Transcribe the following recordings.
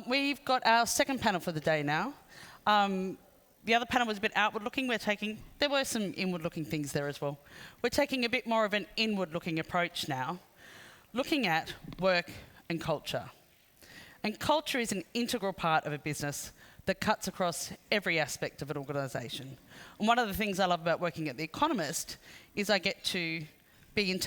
We've got our second panel for the day now. The other panel was a bit outward-looking. There were some inward-looking things there as well. We're taking a bit more of an inward-looking approach now, looking at work and culture. And culture is an integral part of a business that cuts across every aspect of an organisation. And one of the things I love about working at The Economist is I get to be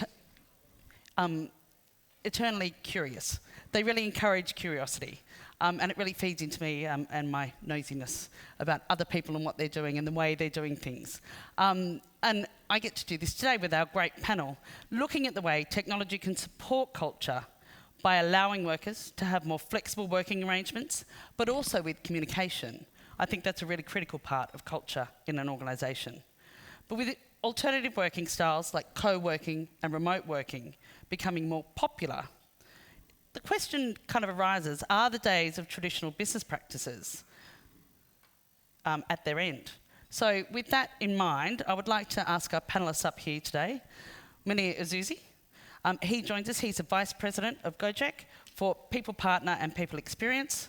eternally curious. They really encourage curiosity. And it really feeds into me and my nosiness about other people and what they're doing and the way they're doing things. And I get to do this today with our great panel, looking at the way technology can support culture by allowing workers to have more flexible working arrangements, but also with communication. I think that's a really critical part of culture in an organisation. But with alternative working styles like co-working and remote working becoming more popular, the question kind of arises, are the days of traditional business practices at their end? So with that in mind, I would like to ask our panellists up here today, Monir Azzouzi. He joins us, he's the Vice President of Go-Jek for People Partner and People Experience.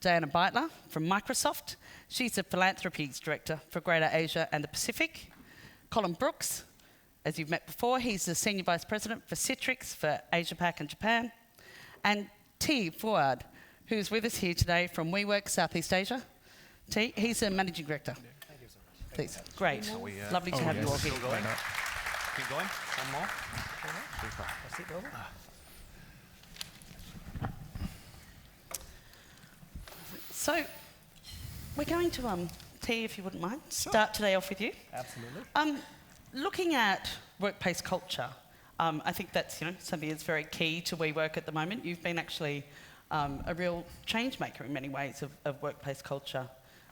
Daiana Beitler from Microsoft. She's the Philanthropies Director for Greater Asia and the Pacific. Colin Brooks, as you've met before, he's the Senior Vice President for Citrix for Asia Pac and Japan. And T. Fouad, who's with us here today from WeWork Southeast Asia. T, he's the Managing Director. Thank you so much. Please. Great. Lovely to have you all here. Keep going. One more. Super. That's it, over. So, we're going to, T, if you wouldn't mind, start today off with you. Absolutely. Looking at workplace culture, I think that's something that's very key to WeWork at the moment. You've been actually a real change maker in many ways of workplace culture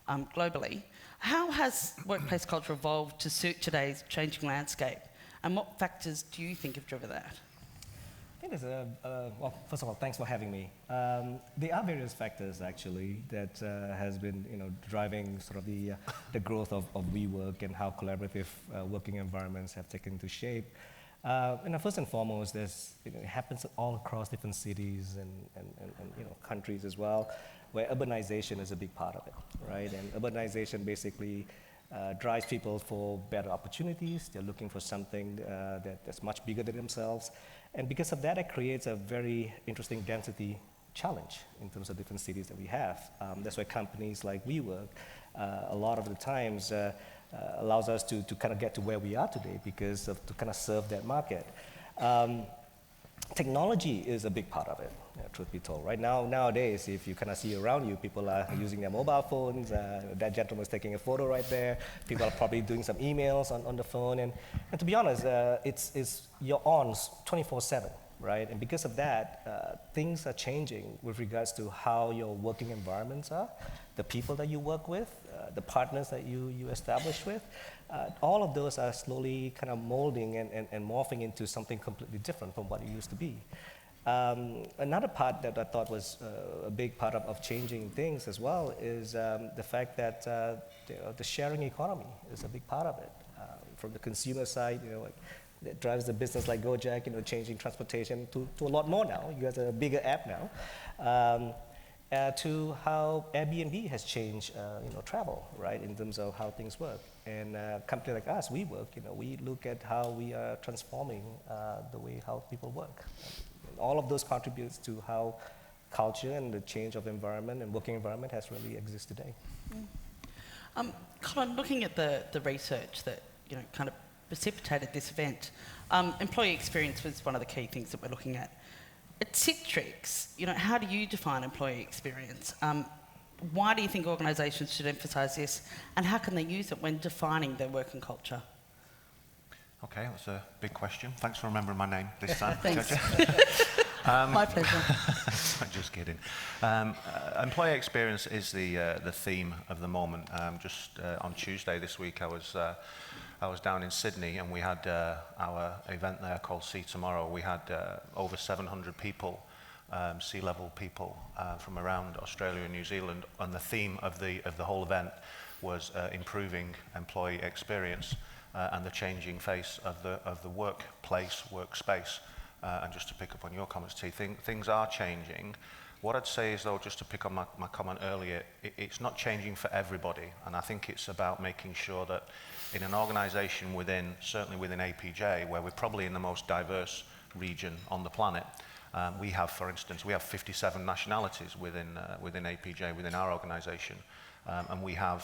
globally. How has workplace culture evolved to suit today's changing landscape? And what factors do you think have driven that? I think there's well, first of all, thanks for having me. There are various factors actually that has been driving sort of the growth of WeWork and how collaborative working environments have taken to shape. First and foremost, it happens all across different cities and countries as well, where urbanization is a big part of it, right? And urbanization basically drives people for better opportunities. They're looking for something that's much bigger than themselves. And because of that, it creates a very interesting density challenge in terms of different cities that we have. That's why companies like WeWork, a lot of the times, allows us to kind of get to where we are today because to kind of serve that market. Technology is a big part of it, truth be told. Right now, nowadays, if you kind of see around you, people are using their mobile phones. That gentleman's taking a photo right there. People are probably doing some emails on the phone. And to be honest, you're on 24/7, right? And because of that, things are changing with regards to how your working environments are, the people that you work with, the partners that you establish with. All of those are slowly kind of molding and morphing into something completely different from what it used to be. Another part that I thought was a big part of changing things as well is the fact that the sharing economy is a big part of it. From the consumer side, that drives the business like Go-Jek, changing transportation to a lot more now. You guys are a bigger app now. To how Airbnb has changed, travel, right, in terms of how things work. And a company like us, WeWork, we look at how we are transforming the way how people work. And all of those contributes to how culture and the change of environment and working environment has really existed today. Colin, looking at the research that kind of precipitated this event, employee experience was one of the key things that we're looking at. At Citrix, how do you define employee experience? Why do you think organisations should emphasise this, and how can they use it when defining their working culture? Okay, that's a big question. Thanks for remembering my name this time. Thanks. My pleasure. Just kidding. Employee experience is the theme of the moment. Just on Tuesday this week, I was down in Sydney, and we had our event there called See Tomorrow. We had over 700 people, C-level people from around Australia and New Zealand, and the theme of the whole event was improving employee experience and the changing face of the workplace, workspace. And just to pick up on your comments, T, things are changing. What I'd say is, though, just to pick on my comment earlier, it's not changing for everybody, and I think it's about making sure that in an organisation certainly within APJ, where we're probably in the most diverse region on the planet, we have, for instance, 57 nationalities within APJ, within our organisation, and we have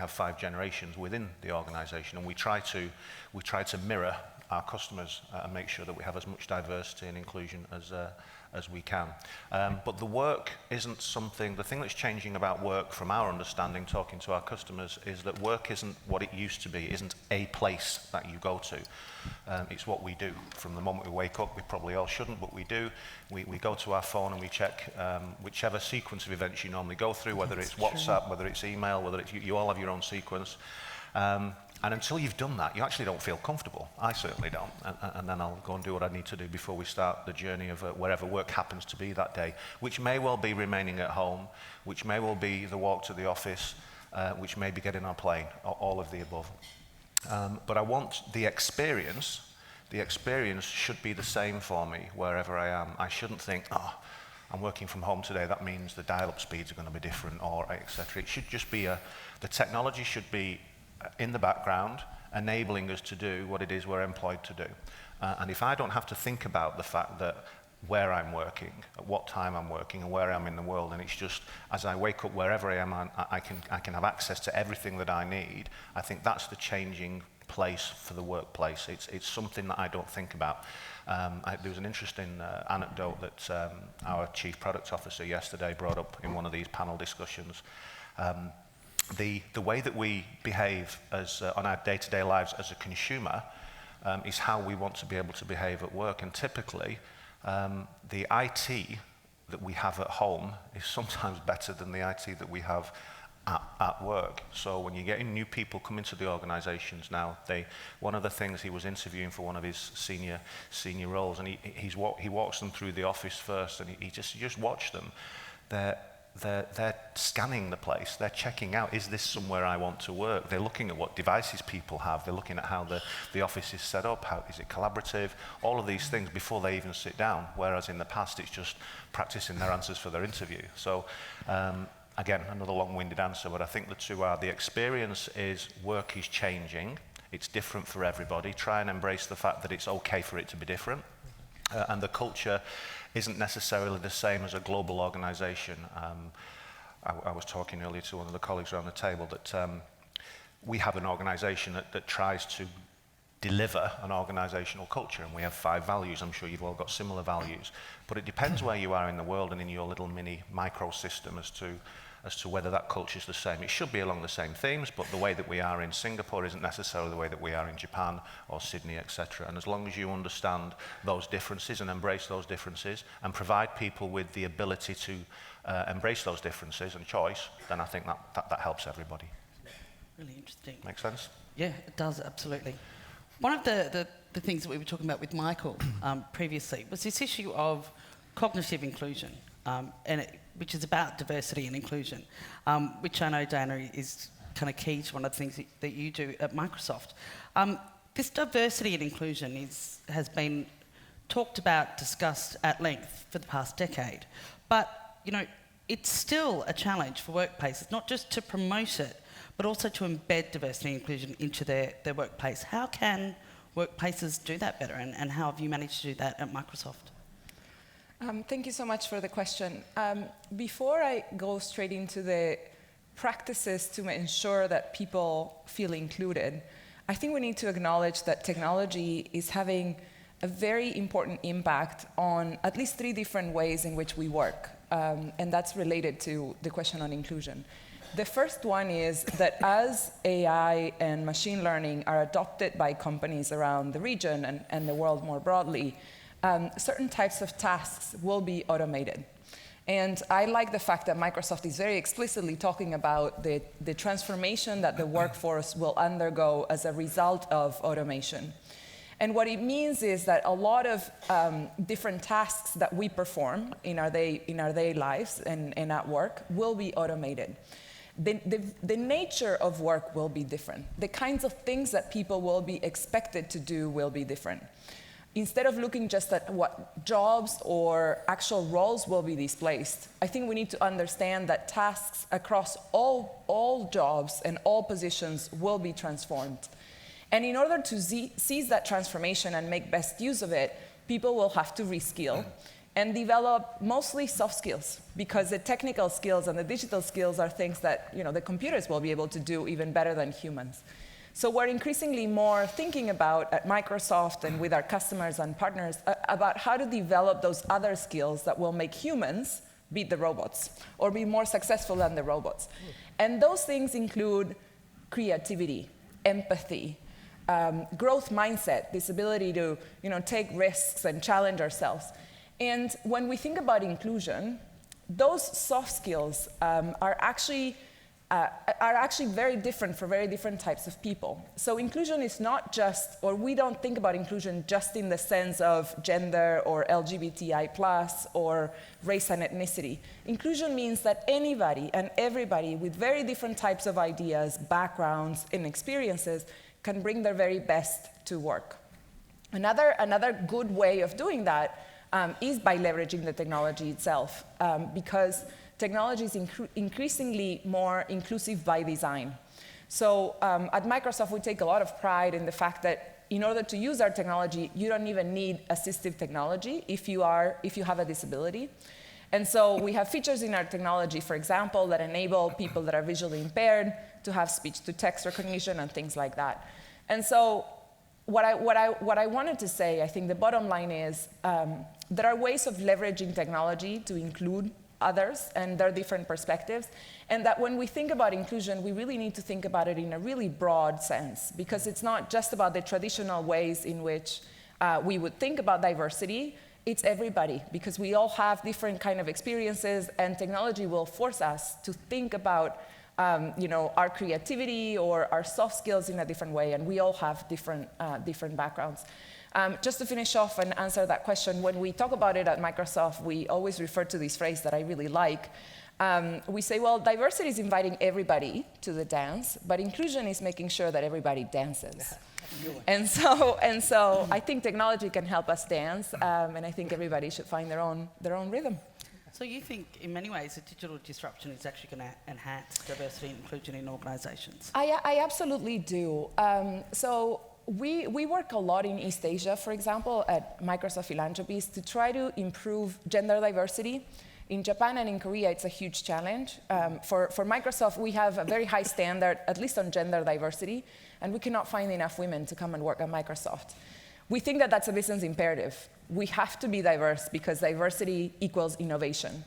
5 generations within the organisation, and we try to mirror our customers and make sure that we have as much diversity and inclusion as we can. But the work isn't something, the thing that's changing about work from our understanding, talking to our customers, is that work isn't what it used to be, isn't a place that you go to. It's what we do. From the moment we wake up, we probably all shouldn't, but we do. We go to our phone and we check whichever sequence of events you normally go through, whether it's WhatsApp, whether it's email, whether it's, you all have your own sequence. And until you've done that, you actually don't feel comfortable. I certainly don't. And then I'll go and do what I need to do before we start the journey of wherever work happens to be that day, which may well be remaining at home, which may well be the walk to the office, which may be getting on a plane, all of the above. But I want the experience should be the same for me wherever I am. I shouldn't think, I'm working from home today, that means the dial-up speeds are going to be different, or et cetera. It should just be the technology should be in the background, enabling us to do what it is we're employed to do. And if I don't have to think about the fact that where I'm working, at what time I'm working, and where I am in the world, and it's just, as I wake up wherever I am, I can have access to everything that I need, I think that's the changing place for the workplace. It's something that I don't think about. There was an interesting anecdote that our Chief Product Officer yesterday brought up in one of these panel discussions. The way that we behave on our day-to-day lives as a consumer is how we want to be able to behave at work. And typically, the IT that we have at home is sometimes better than the IT that we have at work. So when you're getting new people come into the organizations now, one of the things, he was interviewing for one of his senior roles, and he walks them through the office first, and he just watched them. They're scanning the place, they're checking out, is this somewhere I want to work? They're looking at what devices people have, they're looking at how the office is set up, how is it collaborative, all of these things before they even sit down, whereas in the past it's just practicing their answers for their interview. So again, another long-winded answer, but I think the two are, the experience is work is changing, it's different for everybody, try and embrace the fact that it's okay for it to be different, and the culture isn't necessarily the same as a global organization. I was talking earlier to one of the colleagues around the table that we have an organization that tries to deliver an organizational culture, and we have 5 values. I'm sure you've all got similar values, but it depends where you are in the world and in your little mini micro system as to whether that culture is the same. It should be along the same themes, but the way that we are in Singapore isn't necessarily the way that we are in Japan or Sydney, etc. And as long as you understand those differences and embrace those differences and provide people with the ability to embrace those differences and choice, then I think that helps everybody. Really interesting. Make sense? Yeah, it does, absolutely. One of the things that we were talking about with Michael previously was this issue of cognitive inclusion, which is about diversity and inclusion, which I know, Daiana, is kind of key to one of the things that you do at Microsoft. This diversity and inclusion has been talked about, discussed at length for the past decade, but it's still a challenge for workplaces, not just to promote it, but also to embed diversity and inclusion into their workplace. How can workplaces do that better, and how have you managed to do that at Microsoft? Thank you so much for the question. Before I go straight into the practices to ensure that people feel included, I think we need to acknowledge that technology is having a very important impact on at least 3 different ways in which we work, and that's related to the question on inclusion. The first one is that as AI and machine learning are adopted by companies around the region and the world more broadly, certain types of tasks will be automated. And I like the fact that Microsoft is very explicitly talking about the transformation that the workforce will undergo as a result of automation. And what it means is that a lot of different tasks that we perform in our day lives and at work will be automated. The nature of work will be different. The kinds of things that people will be expected to do will be different. instead of looking just at what jobs or actual roles will be displaced, I think we need to understand that tasks across all jobs and all positions will be transformed. And in order to seize that transformation and make best use of it, people will have to reskill and develop mostly soft skills, because the technical skills and the digital skills are things that the computers will be able to do even better than humans. So we're increasingly more thinking about at Microsoft and with our customers and partners about how to develop those other skills that will make humans beat the robots or be more successful than the robots. And those things include creativity, empathy, growth mindset, this ability to take risks and challenge ourselves. And when we think about inclusion, those soft skills are actually very different for very different types of people. So inclusion is not just, or we don't think about inclusion just in the sense of gender or LGBTI+, or race and ethnicity. Inclusion means that anybody and everybody with very different types of ideas, backgrounds, and experiences can bring their very best to work. Another good way of doing that is by leveraging the technology itself, because technology is increasingly more inclusive by design. So at Microsoft, we take a lot of pride in the fact that in order to use our technology, you don't even need assistive technology if you have a disability. And so we have features in our technology, for example, that enable people that are visually impaired to have speech-to-text recognition and things like that. And so what I wanted to say, I think the bottom line is there are ways of leveraging technology to include others and their different perspectives, and that when we think about inclusion, we really need to think about it in a really broad sense, because it's not just about the traditional ways in which we would think about diversity. It's everybody, because we all have different kind of experiences, and technology will force us to think about our creativity or our soft skills in a different way, and we all have different backgrounds. Just to finish off and answer that question, when we talk about it at Microsoft, we always refer to this phrase that I really like. We say, well, diversity is inviting everybody to the dance, but inclusion is making sure that everybody dances. And so I think technology can help us dance, and I think everybody should find their own rhythm. So you think, in many ways, that digital disruption is actually going to enhance diversity and inclusion in organizations? I absolutely do. So we work a lot in East Asia, for example, at Microsoft Philanthropies, to try to improve gender diversity. In Japan and in Korea, it's a huge challenge. For Microsoft, we have a very high standard, at least on gender diversity, and we cannot find enough women to come and work at Microsoft. We think that that's a business imperative. We have to be diverse because diversity equals innovation.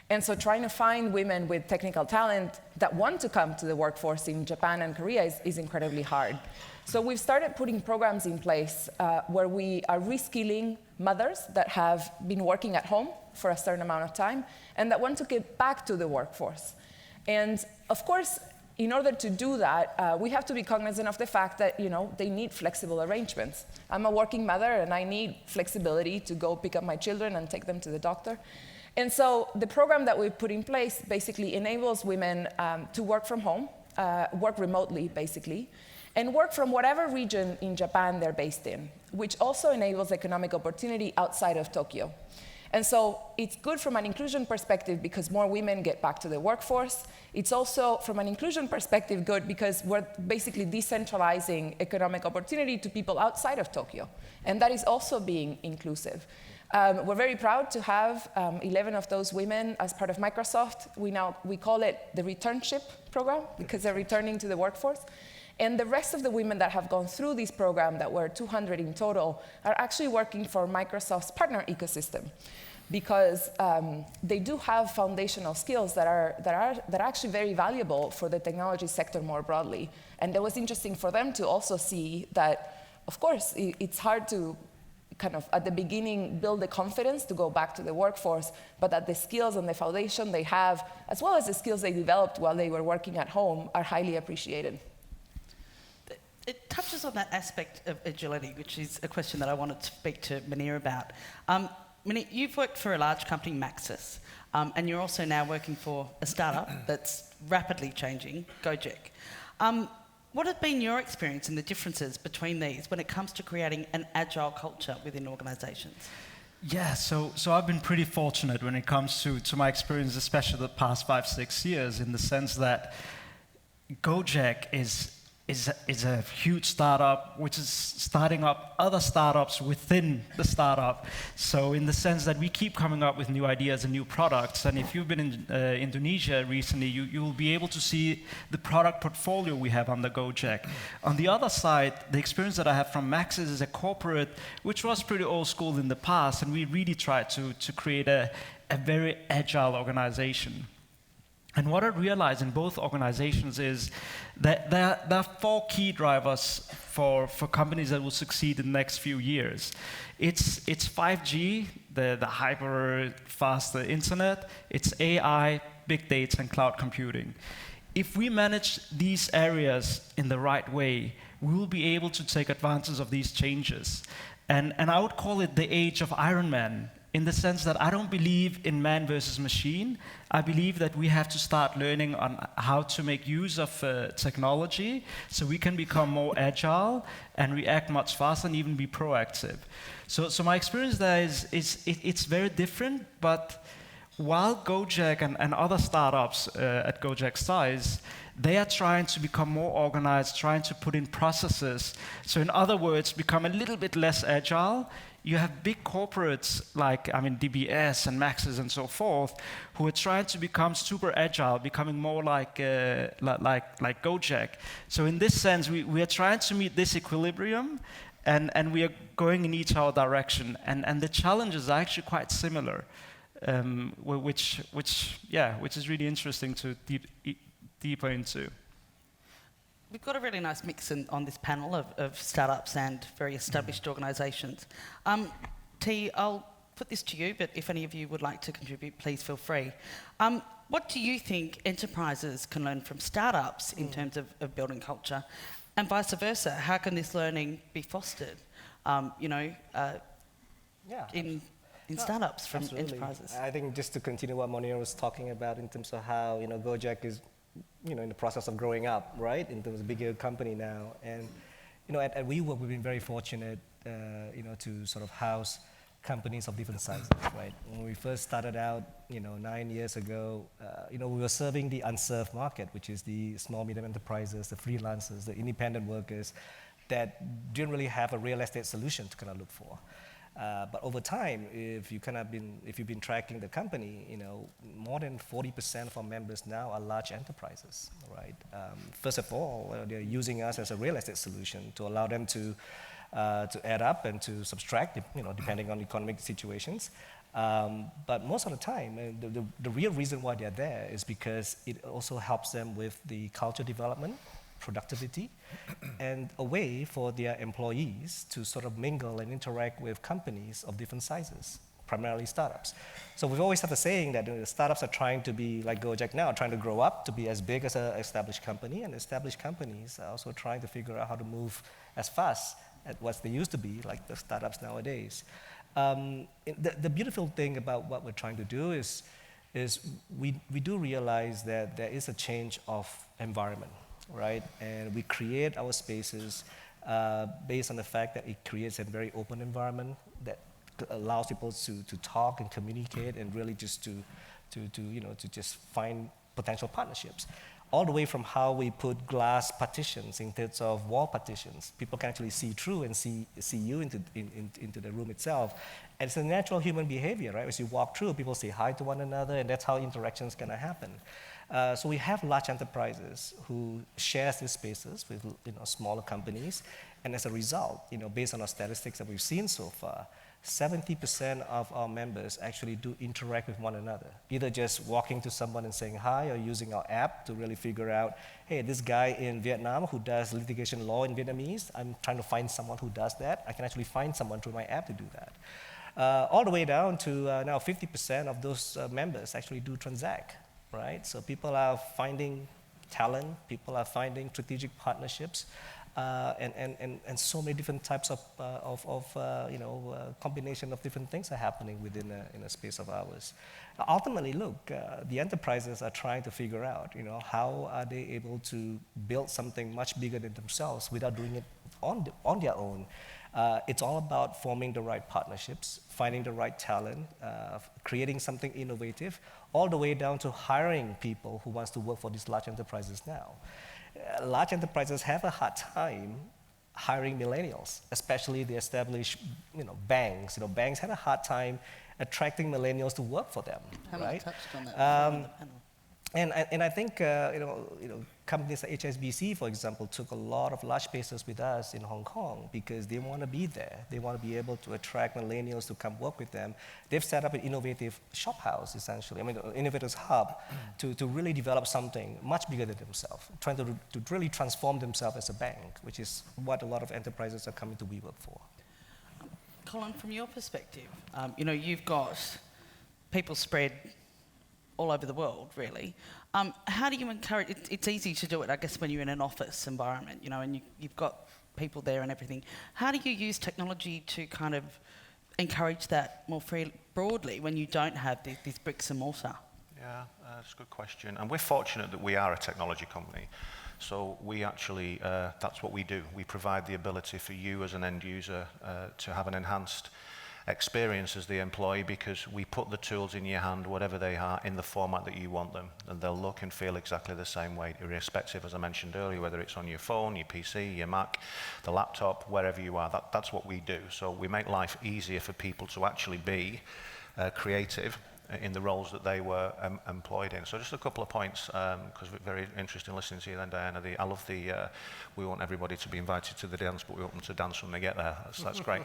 And so trying to find women with technical talent that want to come to the workforce in Japan and Korea is incredibly hard. So we've started putting programs in place where we are reskilling mothers that have been working at home for a certain amount of time and that want to get back to the workforce. And of course, in order to do that, we have to be cognizant of the fact that they need flexible arrangements. I'm a working mother and I need flexibility to go pick up my children and take them to the doctor. And so the program that we put in place basically enables women to work from home, work remotely basically, and work from whatever region in Japan they're based in, which also enables economic opportunity outside of Tokyo. And so it's good from an inclusion perspective because more women get back to the workforce. It's also, from an inclusion perspective, good because we're basically decentralizing economic opportunity to people outside of Tokyo. And that is also being inclusive. We're very proud to have 11 of those women as part of Microsoft. We call it the returnship program because they're returning to the workforce. And the rest of the women that have gone through this program, that were 200 in total, are actually working for Microsoft's partner ecosystem because they do have foundational skills that are actually very valuable for the technology sector more broadly. And it was interesting for them to also see that, of course, it's hard to kind of, at the beginning, build the confidence to go back to the workforce, but that the skills and the foundation they have, as well as the skills they developed while they were working at home, are highly appreciated. It touches on that aspect of agility, which is a question that I wanted to speak to Monir about. Monir, you've worked for a large company, Maxis, and you're also now working for a startup that's rapidly changing, Go-Jek. What have been your experience and the differences between these when it comes to creating an agile culture within organisations? Yeah, so I've been pretty fortunate when it comes to my experience, especially the past 5-6 years, in the sense that Go-Jek is a huge startup which is starting up other startups within the startup. So in the sense that we keep coming up with new ideas and new products, and if you've been in Indonesia recently, you will be able to see the product portfolio we have on the Go-Jek. On the other side, the experience that I have from Maxis is a corporate which was pretty old school in the past, and we really tried to create a very agile organization. And what I realized in both organizations is that there are 4 key drivers for companies that will succeed in the next few years. It's 5G, the hyper fast internet, it's AI, big data, and cloud computing. If we manage these areas in the right way, we will be able to take advantage of these changes. And I would call it the age of Iron Man, in the sense that I don't believe in man versus machine. I believe that we have to start learning on how to make use of technology so we can become more agile and react much faster and even be proactive. So my experience there is it's very different, but while Go-Jek and other startups at Go-Jek size, they are trying to become more organized, trying to put in processes. So in other words, become a little bit less agile. You have big corporates like, DBS and Maxis and so forth, who are trying to become super agile, becoming more like Go-Jek. So in this sense, we are trying to meet this equilibrium, and we are going in each our direction. And the challenges are actually quite similar, which is really interesting to deeper into. We've got a really nice mix on this panel of startups and very established organisations. T, I'll put this to you, but if any of you would like to contribute, please feel free. What do you think enterprises can learn from startups in terms of building culture? And vice versa, how can this learning be fostered, in startups from Absolutely. enterprises? I think just to continue what Monir was talking about in terms of how Go-Jek is in the process of growing up, right, into a bigger company now. And at WeWork, we've been very fortunate to sort of house companies of different sizes, right? When we first started out 9 years ago, we were serving the unserved market, which is the small medium enterprises, the freelancers, the independent workers that didn't really have a real estate solution to kind of look for. But over time, if you've been tracking the company, more than 40% of our members now are large enterprises, right? First of all, they're using us as a real estate solution to allow them to add up and to subtract, depending on economic situations. But most of the time, the real reason why they're there is because it also helps them with the culture development, productivity, and a way for their employees to sort of mingle and interact with companies of different sizes, primarily startups. So we've always had the saying that startups are trying to be like Go-Jek now, trying to grow up to be as big as an established company, and established companies are also trying to figure out how to move as fast as what they used to be, like the startups nowadays. The beautiful thing about what we're trying to do is we do realize that there is a change of environment, right? And we create our spaces based on the fact that it creates a very open environment that allows people to talk and communicate and really just to just find potential partnerships. All the way from how we put glass partitions instead of wall partitions. People can actually see through and see you into the room itself. And it's a natural human behavior, right? As you walk through, people say hi to one another, and that's how interactions gonna happen. So we have large enterprises who share these spaces with smaller companies, and as a result, based on our statistics that we've seen so far, 70% of our members actually do interact with one another, either just walking to someone and saying hi, or using our app to really figure out, hey, this guy in Vietnam who does litigation law in Vietnamese, I'm trying to find someone who does that. I can actually find someone through my app to do that. All the way down to now 50% of those members actually do transact, right? So people are finding talent, people are finding strategic partnerships and so many different types of combination of different things are happening within in a space of hours. Ultimately, look, the enterprises are trying to figure out, how are they able to build something much bigger than themselves without doing it on their own. It's all about forming the right partnerships, finding the right talent, creating something innovative, all the way down to hiring people who wants to work for these large enterprises now. Large enterprises have a hard time hiring millennials, especially the established, banks. Banks had a hard time attracting millennials to work for them, right? Touched on that on the panel. And I think companies like HSBC, for example, took a lot of large spaces with us in Hong Kong because they want to be there. They want to be able to attract millennials to come work with them. They've set up an innovative shop house, essentially. Innovators hub to really develop something much bigger than themselves, trying to really transform themselves as a bank, which is what a lot of enterprises are coming to WeWork for. Colin, from your perspective, you've got people spread all over the world, really. How do you encourage, it's easy to do it, I guess, when you're in an office environment, and you've got people there and everything. How do you use technology to kind of encourage that more broadly when you don't have these bricks and mortar? Yeah, that's a good question. And we're fortunate that we are a technology company. So we actually, that's what we do. We provide the ability for you as an end user to have an enhanced experience as the employee, because we put the tools in your hand, whatever they are, in the format that you want them, and they'll look and feel exactly the same way, irrespective, as I mentioned earlier, whether it's on your phone, your PC, your Mac, the laptop, wherever you are. That's what we do. So we make life easier for people to actually be creative in the roles that they were employed in. So just a couple of points, because we're very interested in listening to you then, Diana. I love we want everybody to be invited to the dance, but we want them to dance when they get there. That's great.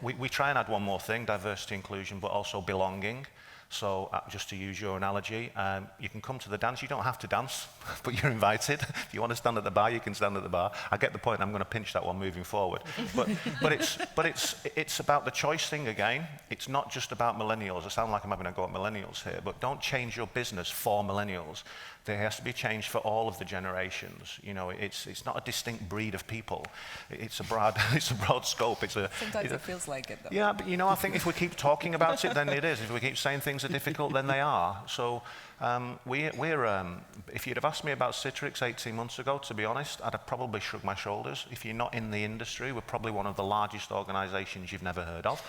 We try and add one more thing, diversity, inclusion, but also belonging. So just to use your analogy, you can come to the dance. You don't have to dance, but you're invited. If you want to stand at the bar, you can stand at the bar. I get the point. I'm going to pinch that one moving forward. But it's about the choice thing again. It's not just about millennials. I sound like I'm having a go at millennials here, but don't change your business for millennials. There has to be change for all of the generations. It's not a distinct breed of people. It's a broad scope. Sometimes it feels like it, though. Yeah, but I think if we keep talking about it, then it is. If we keep saying things are difficult, then they are. So if you'd have asked me about Citrix 18 months ago, to be honest, I'd have probably shrugged my shoulders. If you're not in the industry, we're probably one of the largest organizations you've never heard of.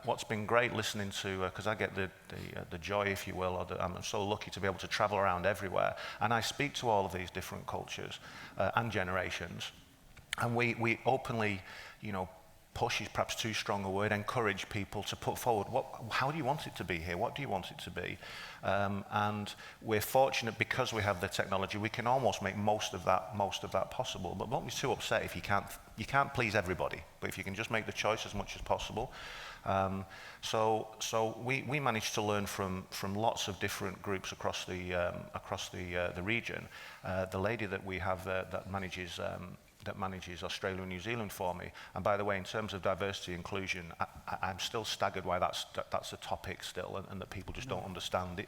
What's been great listening to, because I get the joy, if you will, I'm so lucky to be able to travel around everywhere, and I speak to all of these different cultures and generations, and we openly, push is perhaps too strong a word, encourage people to put forward, how do you want it to be here? What do you want it to be? And we're fortunate because we have the technology, we can almost make most of that possible. But don't be too upset if you can't please everybody, but if you can just make the choice as much as possible. So we managed to learn from lots of different groups across the region. The lady that we have that manages Australia and New Zealand for me. And by the way, in terms of diversity and inclusion, I'm still staggered why that's a topic still, and that people just don't understand.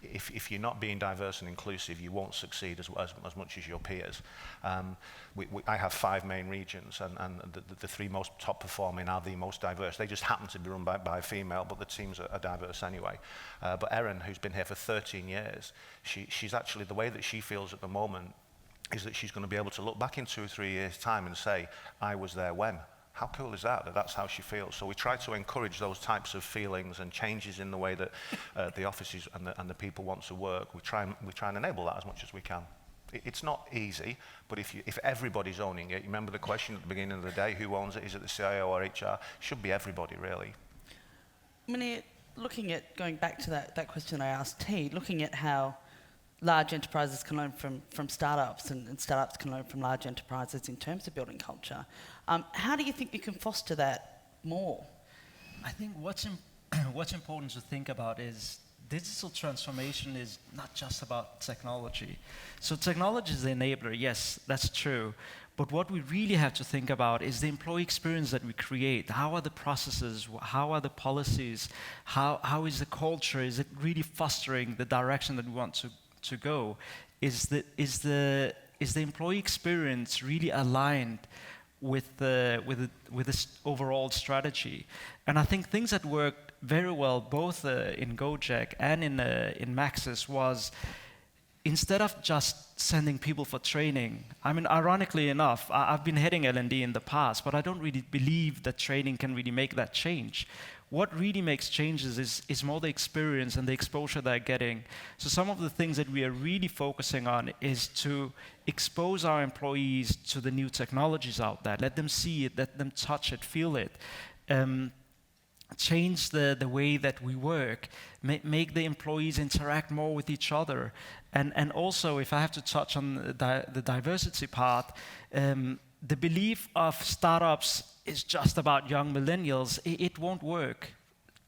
If you're not being diverse and inclusive, you won't succeed as much as your peers. I have 5 main regions, and the 3 most top performing are the most diverse. They just happen to be run by a female, but the teams are diverse anyway. But Erin, who's been here for 13 years, she's actually, the way that she feels at the moment is that she's going to be able to look back in 2 or 3 years' time and say, I was there when. How cool is that that's how she feels? So we try to encourage those types of feelings and changes in the way that the offices and the people want to work. We try and enable that as much as we can. It's not easy, but if everybody's owning it, you remember the question at the beginning of the day, who owns it? Is it the CIO or HR? Should be everybody, really. Monir, going back to that question I asked T, looking at how large enterprises can learn from startups and startups can learn from large enterprises in terms of building culture. How do you think you can foster that more? I think what's important to think about is digital transformation is not just about technology. So technology is the enabler, yes, that's true. But what we really have to think about is the employee experience that we create. How are the processes? How are the policies? How is the culture? Is it really fostering the direction that we want to go? Is the is the employee experience really aligned with this overall strategy? And I think things that worked very well both in Go-Jek and in Maxis was, instead of just sending people for training, I mean, ironically enough, I've been heading L&D in the past, but I don't really believe that training can really make that change. What really makes changes is more the experience and the exposure they're getting. So some of the things that we are really focusing on is to expose our employees to the new technologies out there. Let them see it, let them touch it, feel it. Change the way that we work, make the employees interact more with each other. And also, if I have to touch on the diversity part, the belief of startups is just about young millennials. It won't work.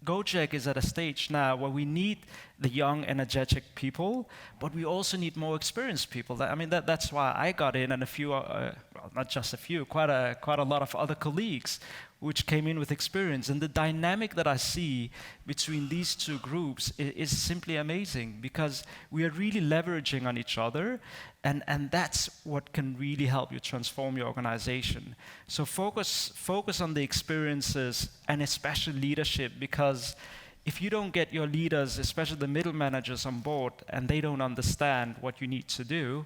Go-Jek is at a stage now where we need the young, energetic people, but we also need more experienced people. I mean, that's why I got in, and a few, well, not just a few, quite a lot of other colleagues which came in with experience. And the dynamic that I see between these two groups is simply amazing, because we are really leveraging on each other, and that's what can really help you transform your organization. So focus on the experiences, and especially leadership, because if you don't get your leaders, especially the middle managers, on board, and they don't understand what you need to do,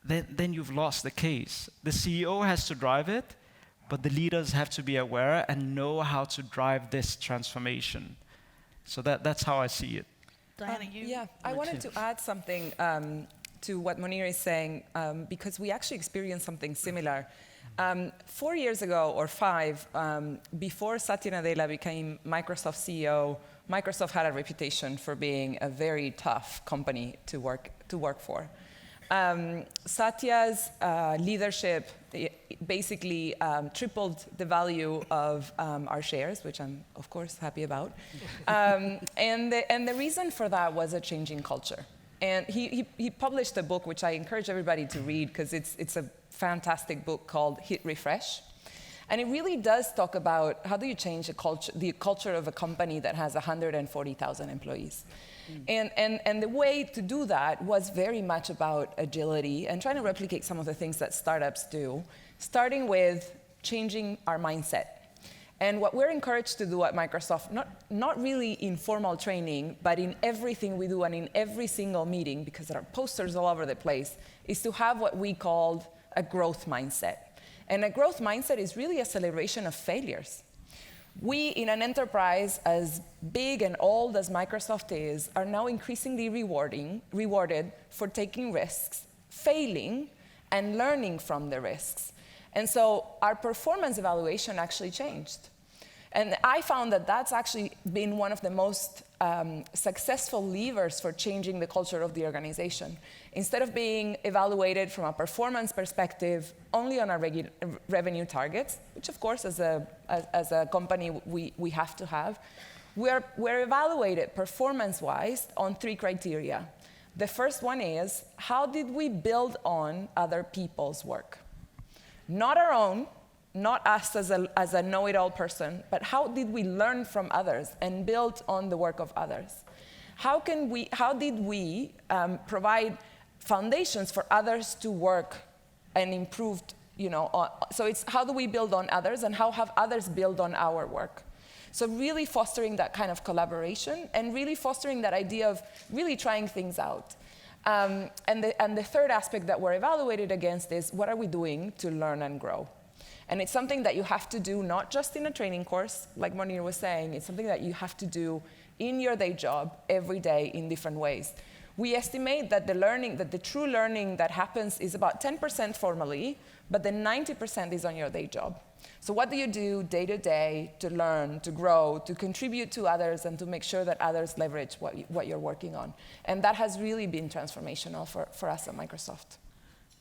then you've lost the case. The CEO has to drive it, but the leaders have to be aware and know how to drive this transformation. So that's how I see it. Daiana, you? Yeah, I wanted to add something to what Monir is saying, because we actually experienced something similar. 4 years ago, or 5, before Satya Nadella became Microsoft CEO, Microsoft had a reputation for being a very tough company to work for. Satya's leadership basically tripled the value of our shares, which I'm, of course, happy about. And the reason for that was a changing culture. And he published a book, which I encourage everybody to read, because it's a fantastic book called Hit Refresh. And it really does talk about how do you change the culture of a company that has 140,000 employees. And the way to do that was very much about agility and trying to replicate some of the things that startups do, starting with changing our mindset. And what we're encouraged to do at Microsoft, not really in formal training, but in everything we do and in every single meeting, because there are posters all over the place, is to have what we called a growth mindset. And a growth mindset is really a celebration of failures. We, in an enterprise as big and old as Microsoft is, are now increasingly rewarded for taking risks, failing, and learning from the risks. And so our performance evaluation actually changed. And I found that that's actually been one of the most successful levers for changing the culture of the organization. Instead of being evaluated from a performance perspective only on our revenue targets, which of course as a company we have to have, we're evaluated performance-wise on 3 criteria. The first one is, how did we build on other people's work? Not our own, not us as a know-it-all person, but how did we learn from others and build on the work of others? How did we provide foundations for others to work and improve, so it's how do we build on others and how have others build on our work? So really fostering that kind of collaboration and really fostering that idea of really trying things out. And the third aspect that we're evaluated against is, what are we doing to learn and grow? And it's something that you have to do not just in a training course, like Monir was saying, it's something that you have to do in your day job every day in different ways. We estimate that the true learning that happens is about 10% formally, but then 90% is on your day job. So what do you do day to day to learn, to grow, to contribute to others, and to make sure that others leverage what you're working on? And that has really been transformational for us at Microsoft.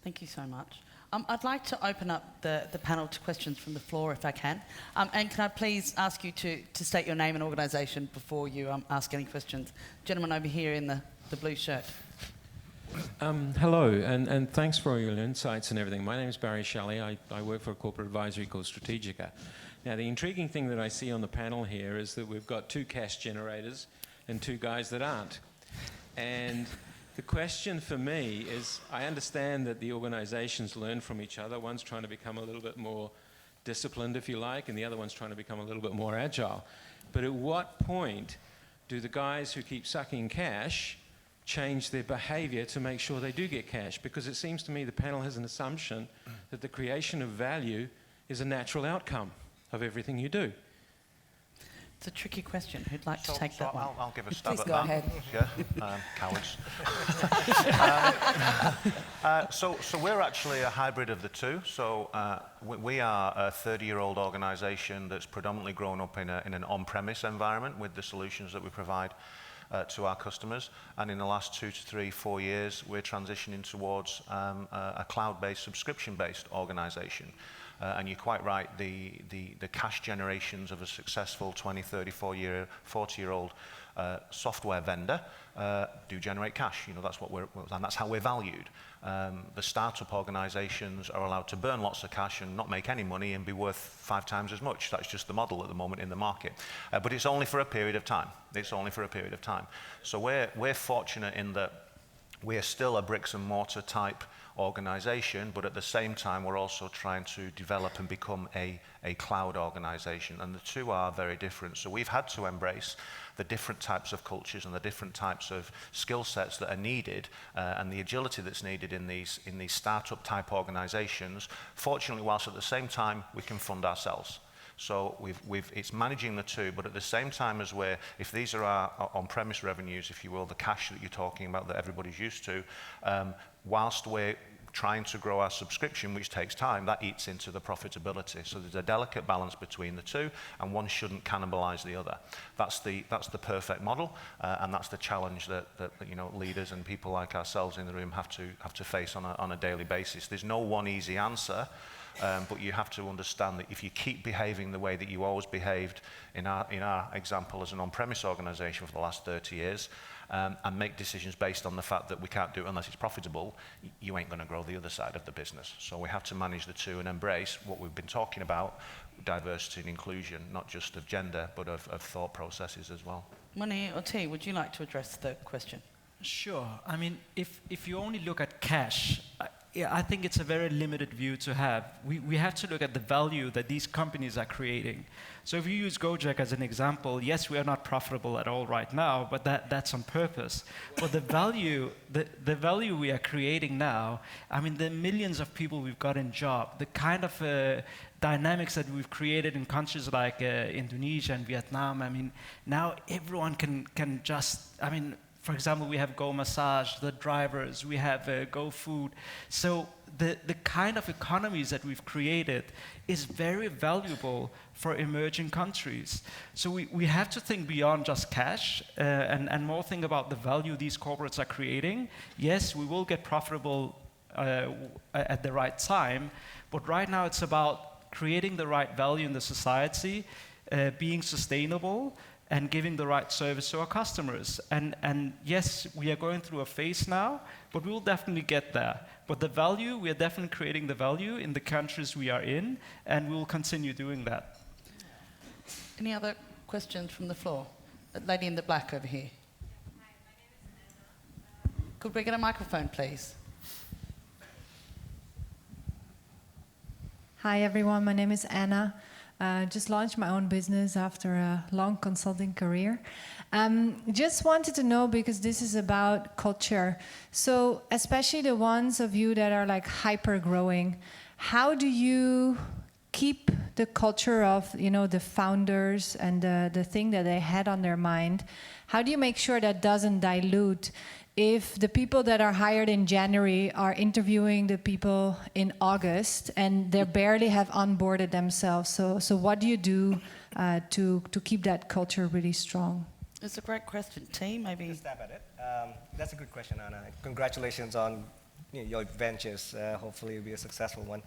Thank you so much. I'd like to open up the panel to questions from the floor, if I can. And can I please ask you to state your name and organisation before you ask any questions? Gentleman over here in the blue shirt. Hello, and thanks for all your insights and everything. My name is Barry Shelley. I work for a corporate advisory called Strategica. Now, the intriguing thing that I see on the panel here is that we've got 2 cash generators and 2 guys that aren't. And The question for me is, I understand that the organizations learn from each other. One's trying to become a little bit more disciplined, if you like, and the other one's trying to become a little bit more agile. But at what point do the guys who keep sucking cash change their behavior to make sure they do get cash? Because it seems to me the panel has an assumption that the creation of value is a natural outcome of everything you do. It's a tricky question. Who'd like to take that one? I'll give a stab Please at go that. ahead. Yeah, cowards. So we're actually a hybrid of the two. So we are a 30-year-old organization that's predominantly grown up in an on-premise environment with the solutions that we provide to our customers. And in the last 2 to 3, 4 years, we're transitioning towards a cloud-based, subscription-based organization. And you're quite right, the cash generations of a successful 20, 30, 40-year-old software vendor do generate cash. You know, and that's how we're valued. The startup organizations are allowed to burn lots of cash and not make any money and be worth 5 times as much. That's just the model at the moment in the market. But it's only for a period of time. It's only for a period of time. So we're fortunate in that we're still a bricks-and-mortar type organization, but at the same time we're also trying to develop and become a cloud organization, and the two are very different. So we've had to embrace the different types of cultures and the different types of skill sets that are needed and the agility that's needed in these startup type organizations. Fortunately, whilst at the same time we can fund ourselves. So it's managing the two, but at the same time as if these are our on-premise revenues, if you will, the cash that you're talking about that everybody's used to, whilst we're trying to grow our subscription, which takes time, that eats into the profitability. So there's a delicate balance between the two, and one shouldn't cannibalize the other. That's the perfect model, and that's the challenge that you know, leaders and people like ourselves in the room have to face on a daily basis. There's no one easy answer. But you have to understand that if you keep behaving the way that you always behaved in our example as an on-premise organization for the last 30 years, and make decisions based on the fact that we can't do it unless it's profitable, you ain't going to grow the other side of the business. So we have to manage the two and embrace what we've been talking about, diversity and inclusion, not just of gender, but of thought processes as well. Monir or T, would you like to address the question? Sure. I mean, if you only look at cash, I think it's a very limited view to have. We have to look at the value that these companies are creating. So if you use Go-Jek as an example, yes, we are not profitable at all right now, but that's on purpose. But the value we are creating now, I mean, the millions of people we've got in job, the kind of dynamics that we've created in countries like Indonesia and Vietnam, I mean, now everyone can just, I mean, for example, we have Go Massage, the drivers, we have Go Food. So the kind of economies that we've created is very valuable for emerging countries. So we have to think beyond just cash and more think about the value these corporates are creating. Yes, we will get profitable at the right time, but right now it's about creating the right value in the society, being sustainable, and giving the right service to our customers. And yes, we are going through a phase now, but we will definitely get there. But the value, we are definitely creating the value in the countries we are in, and we will continue doing that. Any other questions from the floor? That lady in the black over here. Hi, my name is Anna. Could we get a microphone, please? Hi, everyone. My name is Anna. Just launched my own business after a long consulting career. Just wanted to know, because this is about culture, so especially the ones of you that are like hyper growing, how do you keep the culture of, you know, the founders and the thing that they had on their mind? How do you make sure that doesn't dilute if the people that are hired in January are interviewing the people in August and they barely have onboarded themselves? So what do you do to keep that culture really strong? It's a great question. T, maybe? Just stab at it. That's a good question, Anna. Congratulations on your ventures. Hopefully it'll be a successful one.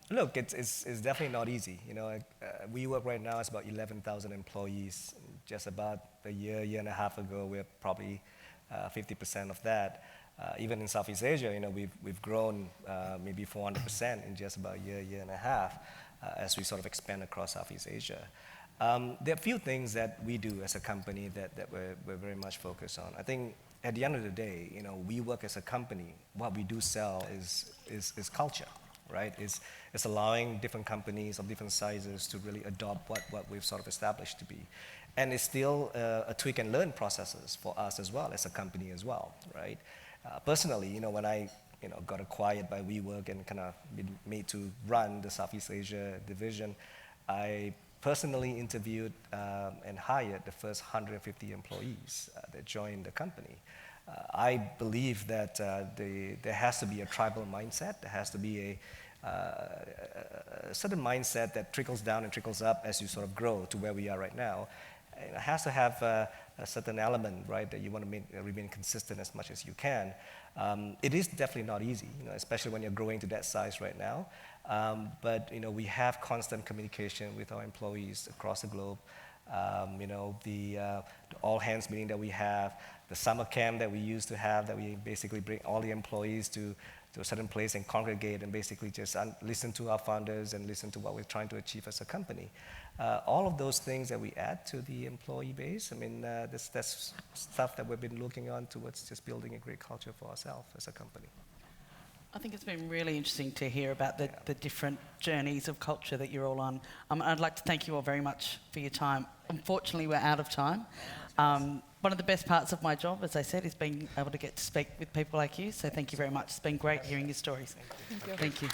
Look, it's definitely not easy. You know, WeWork right now is about 11,000 employees. Just about a year and a half ago, we're probably 50% of that. Even in Southeast Asia, you know, we've grown maybe 400% in just about a year and a half as we sort of expand across Southeast Asia. There are a few things that we do as a company that we're very much focused on. I think at the end of the day, we work as a company. What we do sell is culture, right? It's allowing different companies of different sizes to really adopt what we've sort of established to be. And it's still a tweak and learn processes for us as well as a company as well, right? Personally, when I got acquired by WeWork and kind of been made to run the Southeast Asia division, I personally interviewed and hired the first 150 employees that joined the company. I believe that there has to be a tribal mindset. There has to be a certain mindset that trickles down and trickles up as you sort of grow to where we are right now. It has to have a certain element, right, that you want to remain consistent as much as you can. It is definitely not easy, especially when you're growing to that size right now. But we have constant communication with our employees across the globe. The all hands meeting that we have, the summer camp that we used to have, that we basically bring all the employees to a certain place and congregate and basically just listen to our founders and listen to what we're trying to achieve as a company. All of those things that we add to the employee base, that's stuff that we've been looking on towards just building a great culture for ourselves as a company. I think it's been really interesting to hear about the different journeys of culture that you're all on. I'd like to thank you all very much for your time. Unfortunately, we're out of time. One of the best parts of my job, as I said, is being able to get to speak with people like you. So thank you very much. It's been great hearing your stories. Thank you. Thank you.